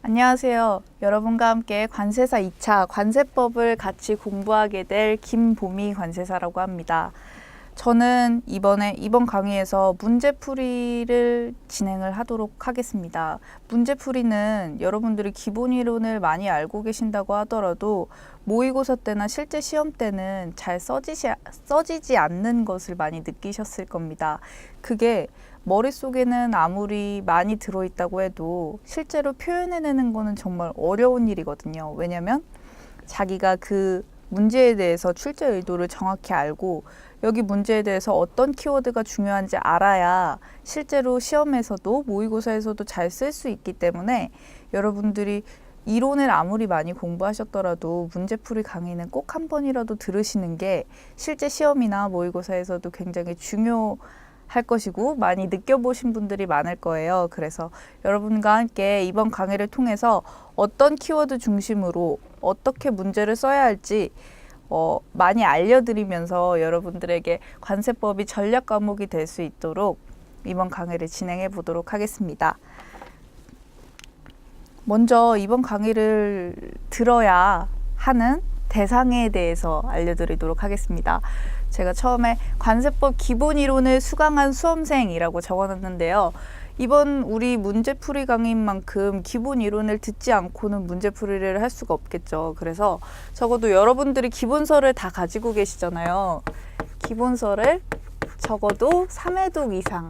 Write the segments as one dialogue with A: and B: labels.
A: 안녕하세요. 여러분과 함께 관세사 2차 관세법을 같이 공부하게 될 김보미 관세사라고 합니다. 저는 이번 강의에서 문제풀이를 진행을 하도록 하겠습니다. 문제풀이는 여러분들이 기본 이론을 많이 알고 계신다고 하더라도 모의고사 때나 실제 시험 때는 잘 써지지 않는 것을 많이 느끼셨을 겁니다. 그게 머릿속에는 아무리 많이 들어있다고 해도 실제로 표현해내는 거는 정말 어려운 일이거든요. 왜냐면 자기가 그 문제에 대해서 출제 의도를 정확히 알고 여기 문제에 대해서 어떤 키워드가 중요한지 알아야 실제로 시험에서도 모의고사에서도 잘 쓸 수 있기 때문에 여러분들이 이론을 아무리 많이 공부하셨더라도 문제풀이 강의는 꼭 한 번이라도 들으시는 게 실제 시험이나 모의고사에서도 굉장히 중요할 것이고 많이 느껴보신 분들이 많을 거예요. 그래서 여러분과 함께 이번 강의를 통해서 어떤 키워드 중심으로 어떻게 문제를 써야 할지 많이 알려드리면서 여러분들에게 관세법이 전략 과목이 될 수 있도록 이번 강의를 진행해 보도록 하겠습니다. 먼저 이번 강의를 들어야 하는 대상에 대해서 알려드리도록 하겠습니다. 제가 처음에 관세법 기본 이론을 수강한 수험생이라고 적어놨는데요. 이번 우리 문제풀이 강의인 만큼 기본 이론을 듣지 않고는 문제풀이를 할 수가 없겠죠. 그래서 적어도 여러분들이 기본서를 다 가지고 계시잖아요. 기본서를 적어도 3회독 이상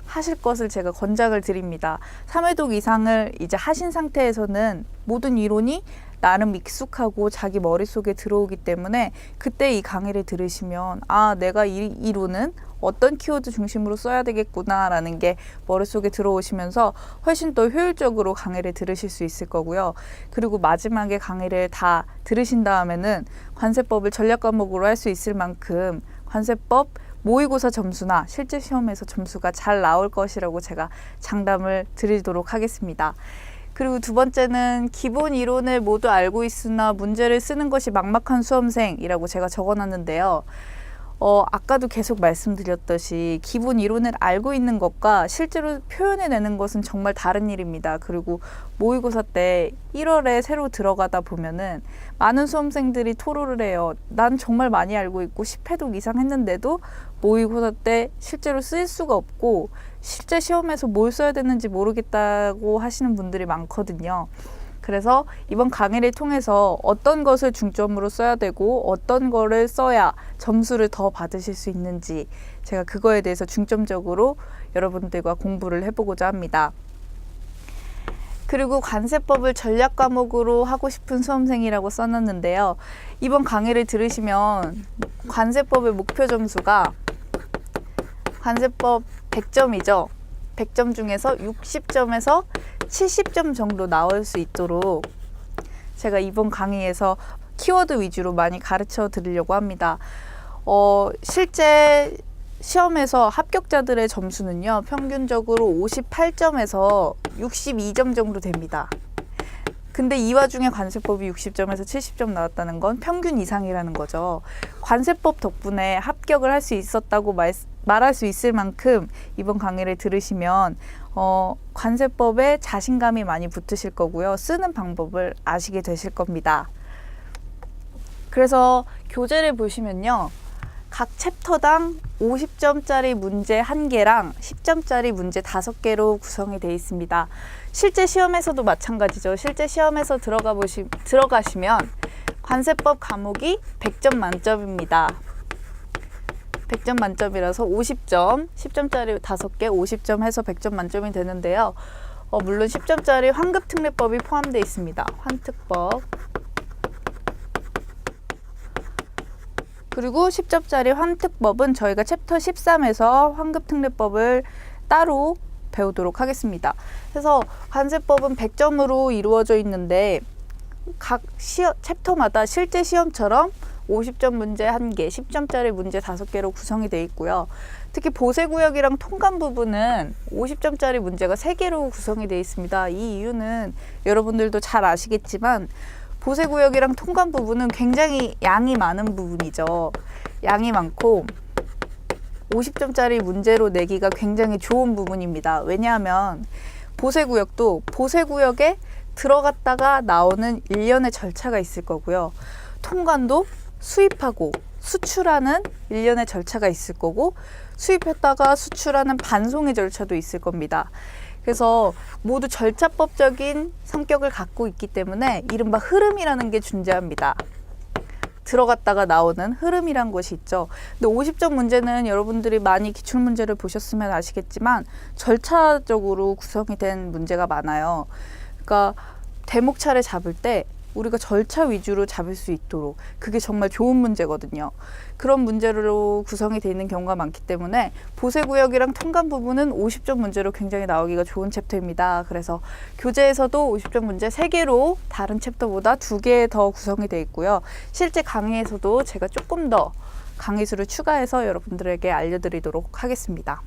A: 하실 것을 제가 권장을 드립니다. 3회독 이상을 이제 하신 상태에서는 모든 이론이 나름 익숙하고 자기 머릿속에 들어오기 때문에 그때 이 강의를 들으시면 내가 이 이론은 어떤 키워드 중심으로 써야 되겠구나 라는 게 머릿속에 들어오시면서 훨씬 더 효율적으로 강의를 들으실 수 있을 거고요. 그리고 마지막에 강의를 다 들으신 다음에는 관세법을 전략 과목으로 할 수 있을 만큼 관세법 모의고사 점수나 실제 시험에서 점수가 잘 나올 것이라고 제가 장담을 드리도록 하겠습니다. 그리고 두 번째는 기본 이론을 모두 알고 있으나 문제를 쓰는 것이 막막한 수험생이라고 제가 적어놨는데요. 아까도 계속 말씀드렸듯이 기본 이론을 알고 있는 것과 실제로 표현해내는 것은 정말 다른 일입니다. 그리고 모의고사 때 1월에 새로 들어가다 보면은 많은 수험생들이 토로를 해요. 난 정말 많이 알고 있고 10회독 이상 했는데도 모의고사 때 실제로 쓸 수가 없고 실제 시험에서 뭘 써야 되는지 모르겠다고 하시는 분들이 많거든요. 그래서 이번 강의를 통해서 어떤 것을 중점으로 써야 되고 어떤 거를 써야 점수를 더 받으실 수 있는지 제가 그거에 대해서 중점적으로 여러분들과 공부를 해보고자 합니다. 그리고 관세법을 전략 과목으로 하고 싶은 수험생이라고 써놨는데요. 이번 강의를 들으시면 관세법의 목표 점수가 관세법 100점이죠. 100점 중에서 60점에서 70점 정도 나올 수 있도록 제가 이번 강의에서 키워드 위주로 많이 가르쳐 드리려고 합니다. 실제 시험에서 합격자들의 점수는요, 평균적으로 58점에서 62점 정도 됩니다. 근데 이 와중에 관세법이 60점에서 70점 나왔다는 건 평균 이상이라는 거죠. 관세법 덕분에 합격을 할 수 있었다고 말할 수 있을 만큼 이번 강의를 들으시면 관세법에 자신감이 많이 붙으실 거고요. 쓰는 방법을 아시게 되실 겁니다. 그래서 교재를 보시면요. 각 챕터당 50점짜리 문제 1개랑 10점짜리 문제 5개로 구성이 되어 있습니다. 실제 시험에서도 마찬가지죠. 실제 시험에서 들어가시면 관세법 과목이 100점 만점입니다. 100점 만점이라서 50점, 10점짜리 5개, 50점 해서 100점 만점이 되는데요. 물론 10점짜리 환급특례법이 포함되어 있습니다. 환특법. 그리고 10점짜리 환특법은 저희가 챕터 13에서 환급특례법을 따로 배우도록 하겠습니다. 그래서 관세법은 100점으로 이루어져 있는데 각 챕터마다 실제 시험처럼 50점 문제 1개, 10점짜리 문제 5개로 구성이 되어 있고요. 특히 보세구역이랑 통감 부분은 50점짜리 문제가 3개로 구성이 되어 있습니다. 이 이유는 여러분들도 잘 아시겠지만 보세구역이랑 통감 부분은 굉장히 양이 많은 부분이죠. 양이 많고 50점짜리 문제로 내기가 굉장히 좋은 부분입니다. 왜냐하면 보세구역도 보세구역에 들어갔다가 나오는 일련의 절차가 있을 거고요. 통관도 수입하고 수출하는 일련의 절차가 있을 거고, 수입했다가 수출하는 반송의 절차도 있을 겁니다. 그래서 모두 절차법적인 성격을 갖고 있기 때문에 이른바 흐름이라는 게 존재합니다. 들어갔다가 나오는 흐름이란 것이 있죠. 근데 50점 문제는 여러분들이 많이 기출문제를 보셨으면 아시겠지만 절차적으로 구성이 된 문제가 많아요. 그러니까 대목차를 잡을 때 우리가 절차 위주로 잡을 수 있도록, 그게 정말 좋은 문제거든요. 그런 문제로 구성이 되어 있는 경우가 많기 때문에 보세구역이랑 통관 부분은 50점 문제로 굉장히 나오기가 좋은 챕터입니다. 그래서 교재에서도 50점 문제 3개로 다른 챕터보다 2개 더 구성이 되어 있고요. 실제 강의에서도 제가 조금 더 강의 수를 추가해서 여러분들에게 알려드리도록 하겠습니다.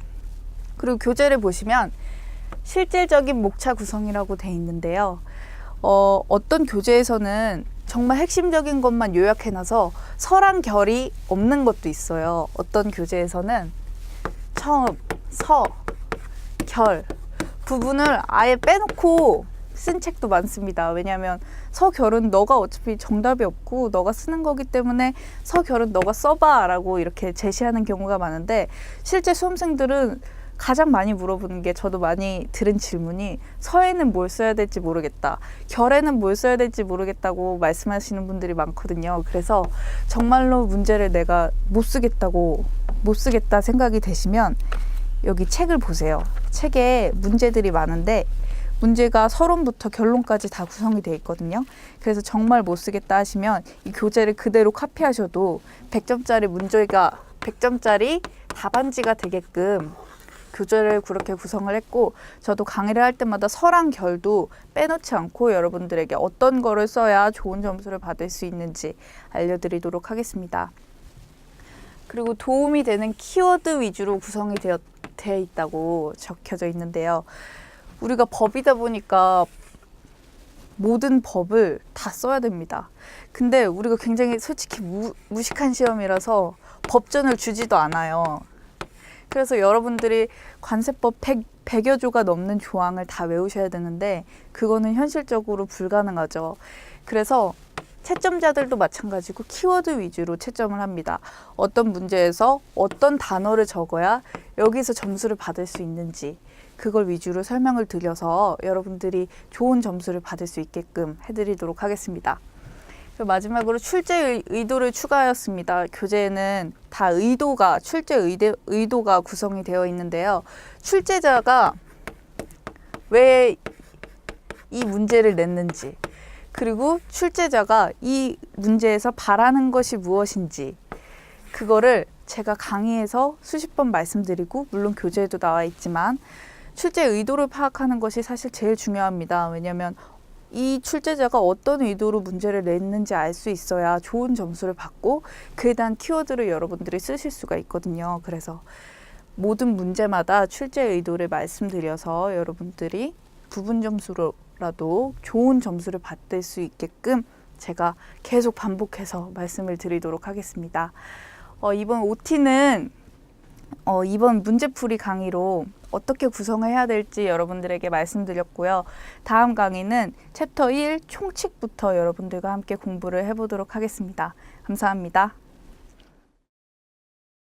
A: 그리고 교재를 보시면 실질적인 목차 구성이라고 되어 있는데요. 어떤 교재에서는 정말 핵심적인 것만 요약해놔서 서랑 결이 없는 것도 있어요. 어떤 교재에서는 처음, 서, 결 부분을 아예 빼놓고 쓴 책도 많습니다. 왜냐하면 서, 결은 너가 어차피 정답이 없고 너가 쓰는 거기 때문에 서, 결은 너가 써봐 라고 이렇게 제시하는 경우가 많은데, 실제 수험생들은 가장 많이 물어보는 게, 저도 많이 들은 질문이, 서에는 뭘 써야 될지 모르겠다, 결에는 뭘 써야 될지 모르겠다고 말씀하시는 분들이 많거든요. 그래서 정말로 문제를 내가 못 쓰겠다 생각이 되시면 여기 책을 보세요. 책에 문제들이 많은데 문제가 서론부터 결론까지 다 구성이 되어 있거든요. 그래서 정말 못 쓰겠다 하시면 이 교재를 그대로 카피하셔도 100점짜리 문제가 100점짜리 답안지가 되게끔 교재를 그렇게 구성을 했고, 저도 강의를 할 때마다 서랑 결도 빼놓지 않고 여러분들에게 어떤 거를 써야 좋은 점수를 받을 수 있는지 알려드리도록 하겠습니다. 그리고 도움이 되는 키워드 위주로 구성이 되어 있다고 적혀져 있는데요. 우리가 법이다 보니까 모든 법을 다 써야 됩니다. 근데 우리가 굉장히 솔직히 무식한 시험이라서 법전을 주지도 않아요. 그래서 여러분들이 관세법 100여 조가 넘는 조항을 다 외우셔야 되는데 그거는 현실적으로 불가능하죠. 그래서 채점자들도 마찬가지고 키워드 위주로 채점을 합니다. 어떤 문제에서 어떤 단어를 적어야 여기서 점수를 받을 수 있는지, 그걸 위주로 설명을 드려서 여러분들이 좋은 점수를 받을 수 있게끔 해드리도록 하겠습니다. 마지막으로 출제 의도를 추가하였습니다. 교재에는 다 출제 의도가 구성이 되어 있는데요. 출제자가 왜 이 문제를 냈는지, 그리고 출제자가 이 문제에서 바라는 것이 무엇인지, 그거를 제가 강의에서 수십 번 말씀드리고, 물론 교재에도 나와 있지만 출제 의도를 파악하는 것이 사실 제일 중요합니다. 왜냐하면 이 출제자가 어떤 의도로 문제를 냈는지 알 수 있어야 좋은 점수를 받고 그에 대한 키워드를 여러분들이 쓰실 수가 있거든요. 그래서 모든 문제마다 출제 의도를 말씀드려서 여러분들이 부분 점수로라도 좋은 점수를 받을 수 있게끔 제가 계속 반복해서 말씀을 드리도록 하겠습니다. 이번 OT는 이번 문제풀이 강의로 어떻게 구성을 해야 될지 여러분들에게 말씀드렸고요. 다음 강의는 챕터 1 총칙부터 여러분들과 함께 공부를 해보도록 하겠습니다. 감사합니다.